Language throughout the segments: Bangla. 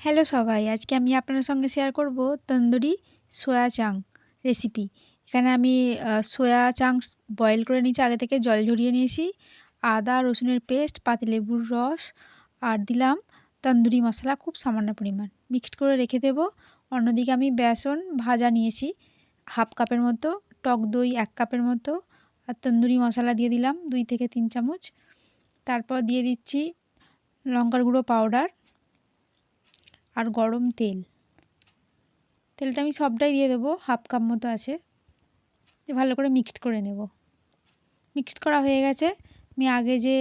হ্যালো সবাই, আজকে আমি আপনাদের সঙ্গে শেয়ার করব তন্দুরি সোয়া চাং রেসিপি। এখানে আমি সোয়া চাংস বয়েল করে নিয়েছি, আগে থেকে জল ঝরিয়ে নিয়েছি। আদা রসুনের পেস্ট, পাতিলেবুর রস আর দিলাম তন্দুরি মশলা খুব সামান্য পরিমাণ, মিক্সড করে রেখে দেব। অন্যদিকে আমি বেসন ভাজা নিয়েছি হাফ কাপের মতো, টক দই 1 কাপের মতো, আর তন্দুরি মশলা দিয়ে দিলাম 2 থেকে 3 চামচ। তারপর দিয়ে দিচ্ছি লঙ্কার গুঁড়ো পাউডার আর গরম তেলটা আমি সবটাই দিয়ে দেবো, হাফ কাপ মতো আছে। ভালো করে মিক্সড করে নেব। মিক্সড করা হয়ে গেছে। আমি আগে যে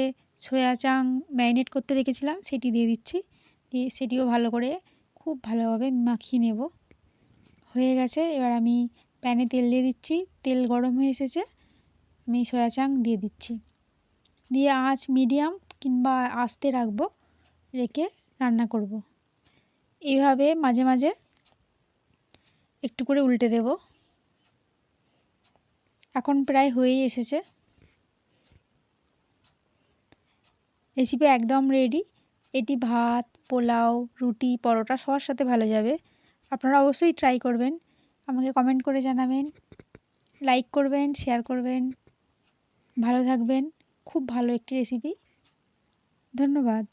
সোয়া চাং ম্যারিনেট করতে রেখেছিলাম সেটি দিয়ে দিচ্ছি, দিয়ে সেটিও ভালো করে খুব ভালোভাবে মাখিয়ে নেব। হয়ে গেছে। এবার আমি প্যানে তেল দিয়ে দিচ্ছি, তেল গরম হয়ে এসেছে, আমি সোয়া চাং দিয়ে দিচ্ছি, দিয়ে আঁচ মিডিয়াম কিংবা আস্তে রাখবো, রেখে রান্না করব। এইভাবে মাঝে মাঝে একটু করে উল্টে দেব। এখন প্রায় হয়েই এসেছে। রেসিপি একদম রেডি। এটি ভাত, পোলাও, রুটি, পরোটা সবার সাথে ভালো যাবে। আপনারা অবশ্যই ট্রাই করবেন। আমাকে কমেন্ট করে জানাবেন, লাইক করবেন, শেয়ার করবেন। ভালো থাকবেন। খুব ভালো একটি রেসিপি। ধন্যবাদ।